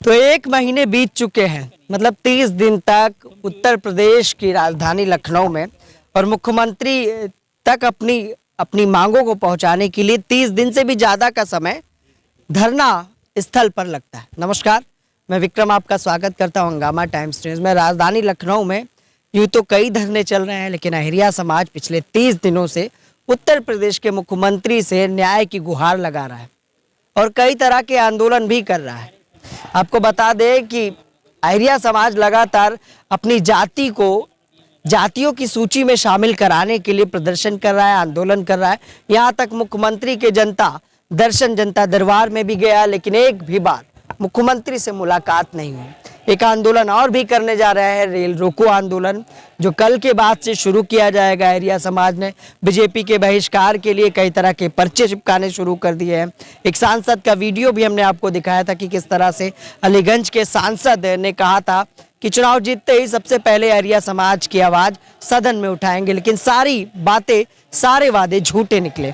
तो 1 महीने बीत चुके हैं, मतलब 30 दिन तक उत्तर प्रदेश की राजधानी लखनऊ में और मुख्यमंत्री तक अपनी मांगों को पहुंचाने के लिए 30 दिन से भी ज़्यादा का समय धरना स्थल पर लगता है। नमस्कार, मैं विक्रम आपका स्वागत करता हूं हंगामा टाइम्स न्यूज़ में। राजधानी लखनऊ में यूँ तो कई धरने चल रहे हैं, लेकिन अहिरिया समाज पिछले 30 दिनों से उत्तर प्रदेश के मुख्यमंत्री से न्याय की गुहार लगा रहा है और कई तरह के आंदोलन भी कर रहा है। आपको बता दें कि अहिरिया समाज लगातार अपनी जाति को जातियों की सूची में शामिल कराने के लिए प्रदर्शन कर रहा है, आंदोलन कर रहा है। यहाँ तक मुख्यमंत्री के जनता दरबार में भी गया, लेकिन एक भी बार मुख्यमंत्री से मुलाकात नहीं हुई। एक आंदोलन और भी करने जा रहा है, रेल रोको आंदोलन, जो कल के बाद से शुरू किया जाएगा। अहिरिया समाज ने बीजेपी के बहिष्कार के लिए कई तरह के पर्चे चिपकाने शुरू कर दिए हैं। एक सांसद का वीडियो भी हमने आपको दिखाया था कि किस तरह से अलीगंज के सांसद ने कहा था कि चुनाव जीतते ही सबसे पहले अहिरिया समाज की आवाज़ सदन में उठाएंगे, लेकिन सारी बातें, सारे वादे झूठे निकले।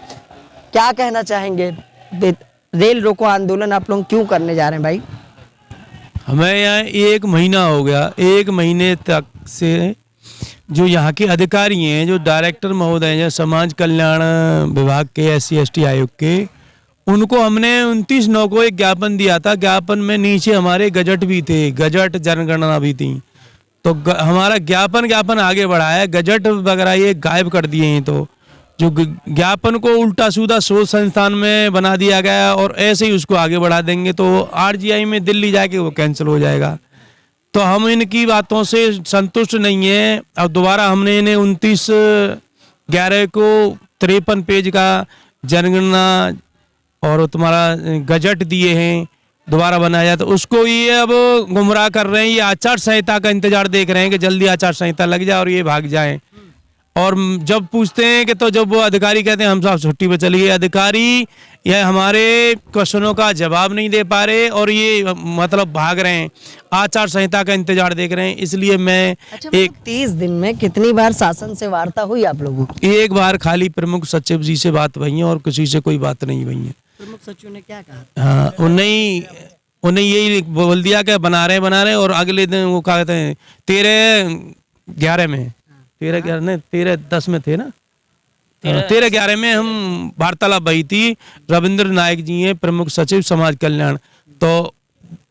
क्या कहना चाहेंगे? रेल रोको आंदोलन आप लोग क्यों करने जा रहे हैं भाई? हमें यहाँ 1 महीना हो गया। 1 महीने तक से जो यहाँ के अधिकारी हैं, जो डायरेक्टर महोदय हैं समाज कल्याण विभाग के, SC/ST आयोग के, उनको हमने 29/9 को एक ज्ञापन दिया था। ज्ञापन में नीचे हमारे गजट भी थे, गजट जनगणना भी थी। तो हमारा ज्ञापन आगे बढ़ा है, गजट वगैरह ये गायब कर दिए हैं। तो जो ज्ञापन को उल्टा सीधा शोध संस्थान में बना दिया गया और ऐसे ही उसको आगे बढ़ा देंगे तो RGI में दिल्ली जाके वो कैंसिल हो जाएगा। तो हम इनकी बातों से संतुष्ट नहीं है। अब दोबारा हमने इन्हें 29/11 को 53 पेज का जनगणना और तुम्हारा गजट दिए हैं, दोबारा बनाया जाए। तो उसको ये अब गुमराह कर रहे हैं। ये आचार संहिता का इंतजार देख रहे हैं कि जल्दी आचार संहिता लग जाए और ये भाग जाएं। और जब पूछते हैं कि तो जब वो अधिकारी कहते हैं हम साहब छुट्टी पे चलिए, अधिकारी यह हमारे क्वेश्चनों का जवाब नहीं दे पा रहे और ये मतलब भाग रहे हैं, आचार संहिता का इंतजार देख रहे हैं। इसलिए मैं 30 दिन में कितनी बार शासन से वार्ता हुई आप लोगों की? एक बार खाली प्रमुख सचिव जी से बात हुई है और किसी से कोई बात नहीं हुई है। प्रमुख सचिव ने क्या कहा? हाँ, उन्हें यही बोल दिया कि बना रहे और अगले दिन वो क्या कहते हैं 13/11 में 13/10 में थे ना, 13/11 में हम वार्तालाप भई थी। रविंद्र नायक जी हैं प्रमुख सचिव समाज कल्याण। तो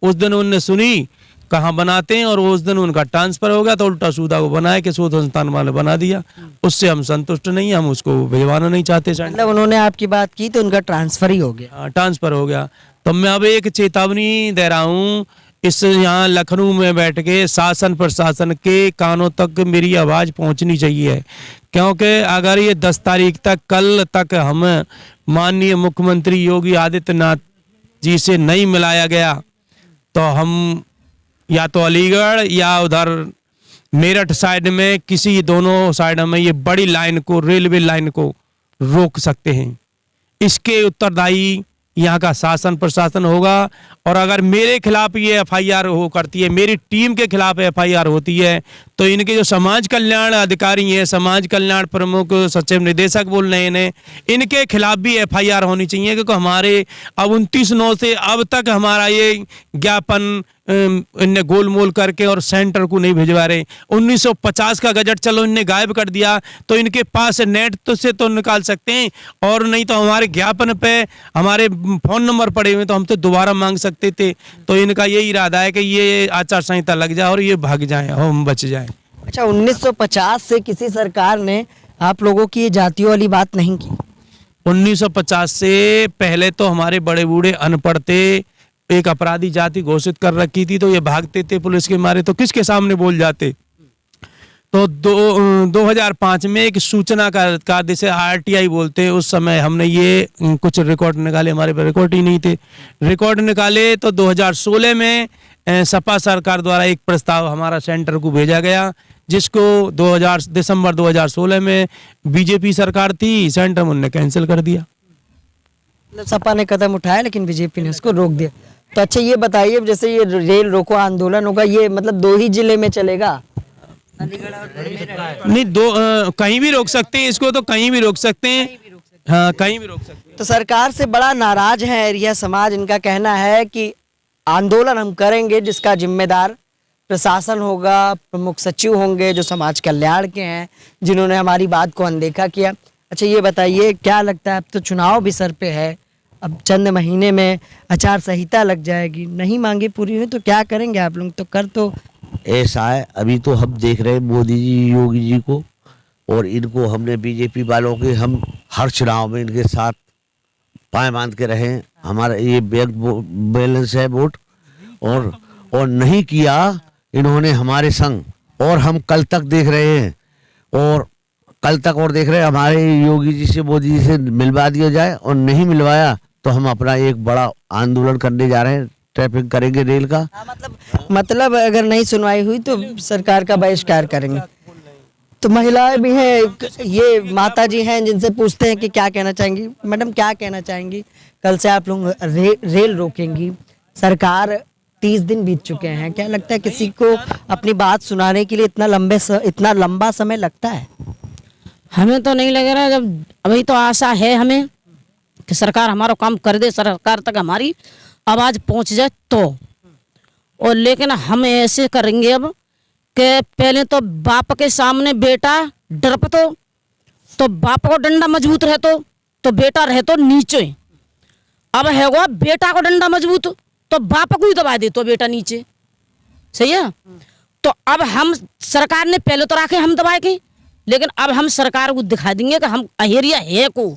उस दिन उनने सुनी कहाँ बनाते हैं और उस दिन उनका ट्रांसफर हो गया। तो उल्टा सीधा को बनाया कि शोध संस्थान वाले बना दिया। उससे हम संतुष्ट नहीं, हम उसको भिजवाना नहीं चाहते। मतलब उन्होंने आपकी बात की तो उनका ट्रांसफर ही हो गया? ट्रांसफर हो गया। तो मैं अब एक चेतावनी दे रहा हूँ, इस यहाँ लखनऊ में बैठ के शासन प्रशासन के कानों तक मेरी आवाज़ पहुँचनी चाहिए। क्योंकि अगर ये 10 तारीख तक, कल तक हम माननीय मुख्यमंत्री योगी आदित्यनाथ जी से नहीं मिलाया गया तो हम या तो अलीगढ़ या उधर मेरठ साइड में, किसी दोनों साइड में ये बड़ी लाइन को, रेलवे लाइन को रोक सकते हैं। इसके उत्तरदायी यहाँ का शासन प्रशासन होगा। और अगर मेरे खिलाफ ये FIR हो करती है, मेरी टीम के खिलाफ FIR होती है, तो इनके जो समाज कल्याण अधिकारी हैं, समाज कल्याण प्रमुख सचिव निदेशक बोल रहे हैं, इनके खिलाफ भी FIR होनी चाहिए। क्योंकि हमारे अब 29/9 से अब तक हमारा ये ज्ञापन इनने गोलमोल करके और सेंटर को नहीं भिजवा रहे। 1950 का गजट चलो इनने गायब कर दिया, तो इनके पास नेट तो से तो निकाल सकते हैं, और नहीं तो हमारे ज्ञापन पे हमारे फोन नंबर पड़े हुए तो हम तो दोबारा मांग सकते थे। तो इनका यही इरादा है कि ये आचार संहिता लग जाए और ये भाग जाए और हम बच जाए। अच्छा, 1950 से किसी सरकार ने आप लोगों की ये जातियों वाली बात नहीं की? 1950 से पहले तो हमारे बड़े बूढ़े अनपढ़ थे, एक अपराधी जाति घोषित कर रखी थी, तो ये भागते थे पुलिस के मारे, तो किसके सामने बोल जाते। तो 2005 में एक सूचना का जिसे RTI बोलते हैं, उस समय हमने ये कुछ रिकॉर्ड निकाले, हमारे पर रिकॉर्ड ही नहीं थे। रिकॉर्ड निकाले तो 2016 में सपा सरकार द्वारा एक प्रस्ताव हमारा सेंटर को भेजा गया, जिसको दिसंबर 2016 में बीजेपी सरकार थी, सेंटर उन्होंने कैंसिल कर दिया। मतलब सपा ने कदम उठाया लेकिन बीजेपी ने उसको रोक दिया। तो अच्छा ये बताइए, जैसे ये रेल रोको आंदोलन होगा, ये मतलब 2 ही जिले में चलेगा? नहीं, कहीं भी रोक सकते हैं इसको, तो कहीं भी रोक सकते हैं। हाँ, कहीं भी रोक सकते हैं। तो सरकार से बड़ा नाराज है अहिरिया समाज। इनका कहना है कि आंदोलन हम करेंगे जिसका जिम्मेदार प्रशासन होगा, प्रमुख सचिव होंगे जो समाज कल्याण के हैं, जिन्होंने हमारी बात को अनदेखा किया। अच्छा ये बताइए, क्या लगता है, अब तो चुनाव भी सर पे है, अब चंद महीने में आचार संहिता लग जाएगी, नहीं मांगे पूरी हुई तो क्या करेंगे आप लोग? तो कर तो ऐसा है, अभी तो हम देख रहे हैं मोदी जी, योगी जी को, और इनको हमने बीजेपी वालों के, हम हर चुनाव में इनके साथ पाए बांध के रहे। हमारा ये बैंक बैलेंस है वोट, और नहीं किया इन्होंने हमारे संग, और हम कल तक देख रहे हैं, और कल तक और देख रहे हैं हमारे योगी जी से, मोदी जी से मिलवा दिया जाए, और नहीं मिलवाया तो हम अपना एक बड़ा आंदोलन करने जा रहे हैं, ट्रैफिक करेंगे रेल का। मतलब अगर नहीं सुनवाई हुई तो सरकार का बहिष्कार करेंगे। तो महिलाएं भी हैं, ये माता जी हैं जिनसे पूछते हैं कि क्या कहना चाहेंगी। मैडम क्या कहना चाहेंगी, कल से आप लोग रेल रोकेंगी, सरकार 30 दिन बीत चुके हैं, क्या लगता है किसी को अपनी बात सुनाने के लिए इतना लंबा समय लगता है? हमें तो नहीं लग रहा, जब अभी तो आशा है हमें कि सरकार हमारा काम कर दे, सरकार तक हमारी आवाज़ पहुंच जाए तो। और लेकिन हम ऐसे करेंगे अब कि पहले तो बाप के सामने बेटा डरप तो बाप को डंडा मजबूत रहे तो बेटा रहे तो नीचे। अब है वो बेटा को डंडा मजबूत तो बाप को ही दबा दे तो बेटा नीचे, सही है। तो अब हम सरकार ने पहले तो रखे हम दबाए के, लेकिन अब हम सरकार को दिखा देंगे कि हम अहेरिया है को।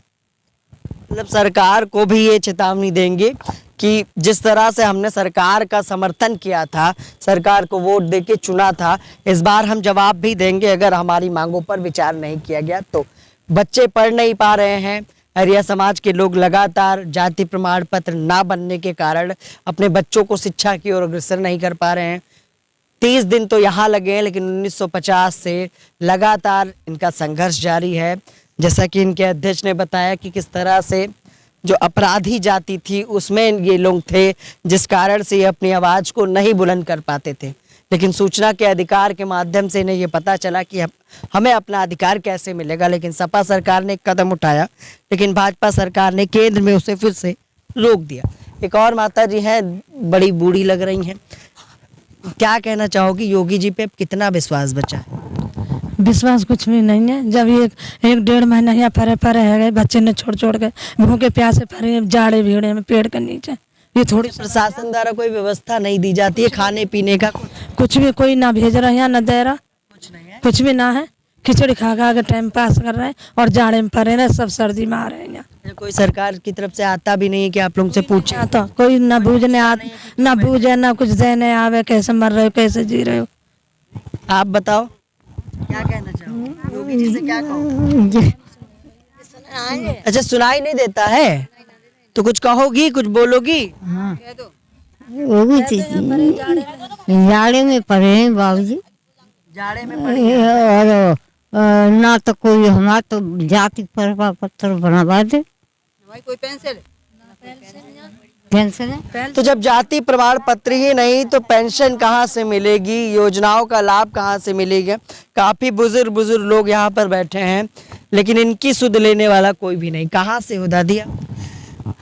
मतलब सरकार को भी ये चेतावनी देंगे कि जिस तरह से हमने सरकार का समर्थन किया था, सरकार को वोट देके चुना था, इस बार हम जवाब भी देंगे अगर हमारी मांगों पर विचार नहीं किया गया तो। बच्चे पढ़ नहीं पा रहे हैं, अरिया समाज के लोग लगातार जाति प्रमाण पत्र ना बनने के कारण अपने बच्चों को शिक्षा की ओर अग्रसर नहीं कर पा रहे हैं। 30 दिन तो यहाँ लगे हैं, लेकिन 1950 से लगातार इनका संघर्ष जारी है। जैसा कि इनके अध्यक्ष ने बताया कि किस तरह से जो अपराधी जाति थी उसमें ये लोग थे, जिस कारण से ये अपनी आवाज़ को नहीं बुलंद कर पाते थे। लेकिन सूचना के अधिकार के माध्यम से इन्हें ये पता चला कि हमें अपना अधिकार कैसे मिलेगा। लेकिन सपा सरकार ने एक कदम उठाया, लेकिन भाजपा सरकार ने केंद्र में उसे फिर से रोक दिया। एक और माता जी हैं, बड़ी बूढ़ी लग रही हैं, क्या कहना चाहोगी, योगी जी पे अब कितना विश्वास बचा है? विश्वास कुछ भी नहीं है। जब एक 1.5 महीना यहाँ परे है गए, बच्चे ने छोड़ के भूखे प्यासे परे जाड़े भीड़े में पेड़ के नीचे, ये थोड़ी प्रशासन द्वारा कोई व्यवस्था नहीं दी जाती है खाने पीने का? कुछ भी कोई ना भेज रहा है ना दे रहा, कुछ भी ना है। खिचड़ी खा के टाइम पास कर रहे हैं और जाड़े में पड़े रहे, सब सर्दी में आ रहे हैं। कोई सरकार की तरफ से आता भी नहीं है कि आप लोगों से पूछे? आता कोई ना बूझने ना बूझे, ना कुछ देने आवे, कैसे मर रहे हो, कैसे जी रहे हो। आप बताओ क्या कहना चाहोगे, योगी जी से क्या कहोगे? अच्छा सुनाई नहीं देता है तो कुछ कहोगी, कुछ बोलोगी? योगी जी जाड़े में पड़े हैं बाबूजी, जाड़े में और ना तो कोई हमारा तो जाति प्रमाण पत्र बनवा दे, कोई पेंशन है। तो जब जाति प्रमाण पत्र ही नहीं तो पेंशन कहाँ से मिलेगी, योजनाओं का लाभ कहाँ से मिलेगा? काफी बुजुर्ग लोग यहाँ पर बैठे हैं, लेकिन इनकी सुध लेने वाला कोई भी नहीं। कहाँ से हो दादी आप?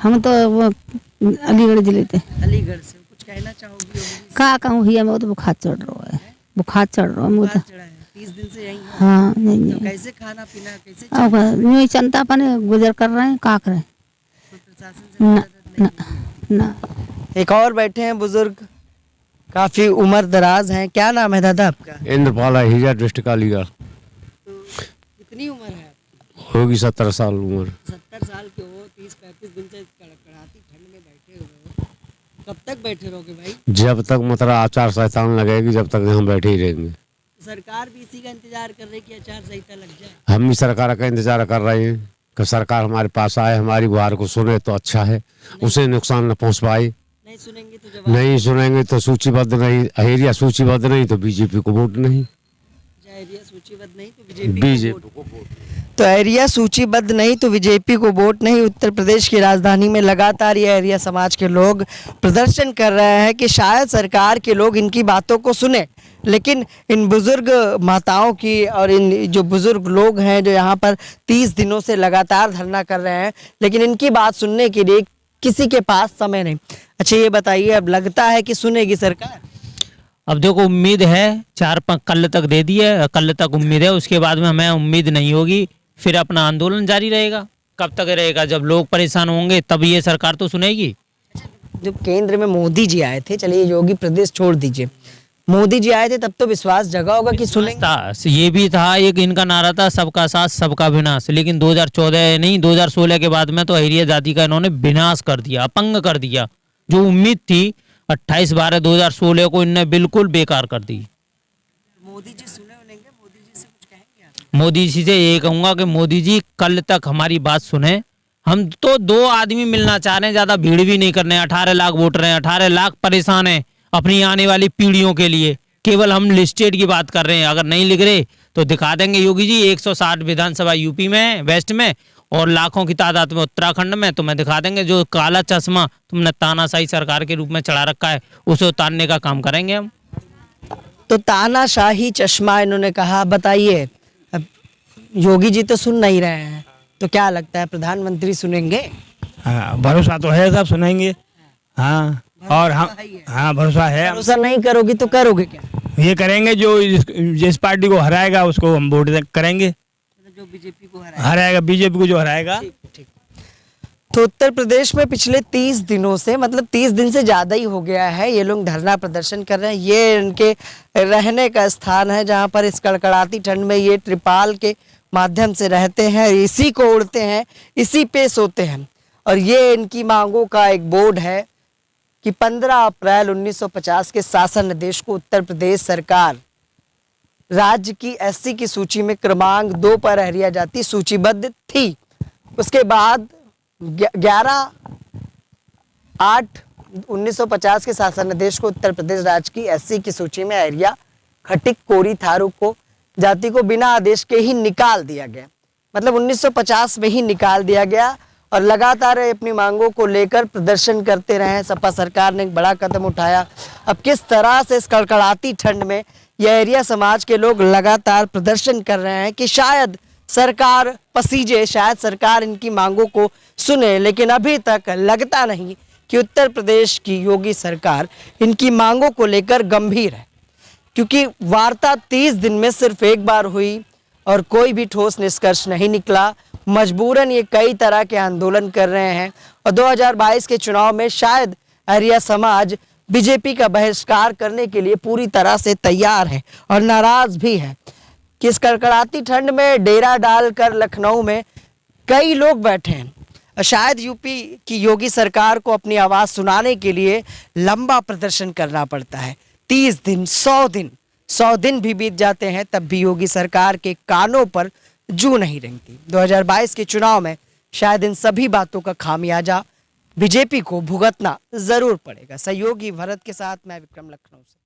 हम तो वो अलीगढ़ जिले थे। अलीगढ़ से। कुछ कहना चाहोगी? का कहूँ हिया में तो बुखार चढ़ रहा है, बुखार चढ़ रहा है मुझे। 30 दिन से यहीं हो? हाँ नहीं तो कैसे खाना पीना कैसे अब यूँ जनता पाने गुजर कर रहे हैं, का करें? प्रशासन से ना ना। एक और बैठे हैं बुजुर्ग, काफी उम्र दराज हैं, क्या नाम है दादा आपका? इंद्रपाल हिजा डिस्ट्रिक्ट अलीगढ़। कितनी उम्र है? होगी 17 साल उम्र। 70 साल के हो, 30-35 दिन से कड़कड़ाती ठंड में बैठे हुए हो, कब तक बैठे रहोगे भाई? जब तक मतलब आचार संहिता लगेगी जब तक यहाँ बैठे ही रहेंगे। सरकार भी इसी का इंतजार कर रही है कि आचार संहिता लग जाए। हम भी सरकार का इंतजार कर रहे हैं कि सरकार हमारे पास आए, हमारी गुहार को सुने तो अच्छा है, उसे नुकसान न पहुँच पाए। नहीं सुनेंगे तो जवाब नहीं सुनेंगे तो सूचीबद्ध नहीं, अहेरिया सूचीबद्ध नहीं तो बीजेपी को वोट नहीं। एरिया सूचीबद्ध नहीं तो बीजेपी को वोट। तो एरिया सूचीबद्ध नहीं तो बीजेपी को वोट नहीं। उत्तर प्रदेश की राजधानी में लगातार ये एरिया समाज के लोग प्रदर्शन कर रहे हैं कि शायद सरकार के लोग इनकी बातों को सुने, लेकिन इन बुजुर्ग माताओं की और इन जो बुजुर्ग लोग हैं जो यहाँ पर 30 दिनों से लगातार धरना कर रहे हैं, लेकिन इनकी बात सुनने के लिए किसी के पास समय नहीं। अच्छा ये बताइए, अब लगता है कि सुनेगी सरकार? अब देखो उम्मीद है, 4-5 कल तक दे दी है, कल तक उम्मीद है, उसके बाद में हमें उम्मीद नहीं होगी, फिर अपना आंदोलन जारी रहेगा। कब तक रहेगा? जब लोग परेशान होंगे तब ये सरकार तो सुनेगी। जब केंद्र में मोदी जी आए थे, चलिए योगी प्रदेश छोड़ दीजिए, मोदी जी आए थे तब तो विश्वास जगा होगा कि सुनेंगे। था, ये भी था, एक इनका नारा था सबका साथ सबका विनाश, लेकिन 2014 नहीं 2016 के बाद में तो अहिरिया जाति का इन्होंने विनाश कर दिया, अपंग कर दिया। जो उम्मीद थी 28/12/2016 को इनने बिल्कुल बेकार कर दी। मोदी जी सुने होंगे, मोदी जी से कुछ कहेंगे आप? मोदी जी से ये कहूंगा कि मोदी जी कल तक हमारी बात सुने। हम तो 2 आदमी मिलना चाह रहे हैं, ज्यादा भीड़ भी नहीं करने। 18 लाख वोटर हैं, 18 लाख परेशान हैं अपनी आने वाली पीढ़ियों के लिए। केवल हम लिस्टेड की बात कर रहे हैं, अगर नहीं लिख रहे तो दिखा देंगे योगी जी। 160 विधानसभा यूपी में वेस्ट में और लाखों की तादाद में उत्तराखंड में, तुम्हें दिखा देंगे। जो काला चश्मा तुमने तानाशाही सरकार के रूप में चढ़ा रखा है उसे उतारने का काम करेंगे हम। तो तानाशाही चश्मा इन्होंने कहा। बताइए, अब योगी जी तो सुन नहीं रहे हैं, तो क्या लगता है प्रधानमंत्री सुनेंगे? हाँ, भरोसा तो है, सब सुनेंगे। हाँ, और हम, हाँ भरोसा है। भरोसा नहीं करोगी तो करोगे क्या? ये करेंगे, जो जिस पार्टी को हराएगा उसको हम वोट करेंगे। जो बीजेपी को हराएगा, बीजेपी को जो हराएगा। ठीक। तो उत्तर प्रदेश में पिछले 30 दिनों से, मतलब 30 दिन से ज़्यादा ही हो गया है, ये लोग धरना प्रदर्शन कर रहे हैं। ये इनके रहने का स्थान है, जहाँ पर इस कड़कड़ाती ठंड में ये त्रिपाल के माध्यम से रहते हैं, इसी को ओढ़ते हैं, इसी पे सोते हैं। और ये इनकी मांगों का एक बोर्ड है कि 15 अप्रैल 1950 के शासन आदेश को उत्तर प्रदेश सरकार राज्य की एससी की सूची में क्रमांक 2 पर अहिरिया जाति सूचीबद्ध थी। उसके बाद 11/8/1950 के शासन आदेश को उत्तर प्रदेश राज्य की एससी की सूची में अहिरिया, खटिक, कोरी, थारू को जाति को बिना आदेश के ही निकाल दिया गया। मतलब 1950 में ही निकाल दिया गया। और लगातार अपनी मांगों को लेकर प्रदर्शन करते रहे। सपा सरकार ने एक बड़ा कदम उठाया। अब किस तरह से इस कड़कड़ाती ठंड में यह अहिरिया समाज के लोग लगातार प्रदर्शन कर रहे हैं कि शायद सरकार पसीजे, शायद सरकार इनकी मांगों को सुने, लेकिन अभी तक लगता नहीं कि उत्तर प्रदेश की योगी सरकार इनकी मांगों को लेकर गंभीर है। क्योंकि वार्ता 30 दिन में सिर्फ एक बार हुई और कोई भी ठोस निष्कर्ष नहीं निकला। मजबूरन ये कई तरह के आंदोलन कर रहे हैं। और 2022 के चुनाव में शायद अहिरिया समाज बीजेपी का बहिष्कार करने के लिए पूरी तरह से तैयार है और नाराज भी है कि इस कड़कड़ाती ठंड में डेरा डालकर लखनऊ में कई लोग बैठे हैं। शायद यूपी की योगी सरकार को अपनी आवाज़ सुनाने के लिए लंबा प्रदर्शन करना पड़ता है। 30 दिन, 100 दिन भी बीत जाते हैं, तब भी योगी सरकार के कानों पर जू नहीं रेंगती। 2022 के चुनाव में शायद इन सभी बातों का खामियाजा बीजेपी को भुगतना जरूर पड़ेगा। सहयोगी भरत के साथ मैं विक्रम, लखनऊ से।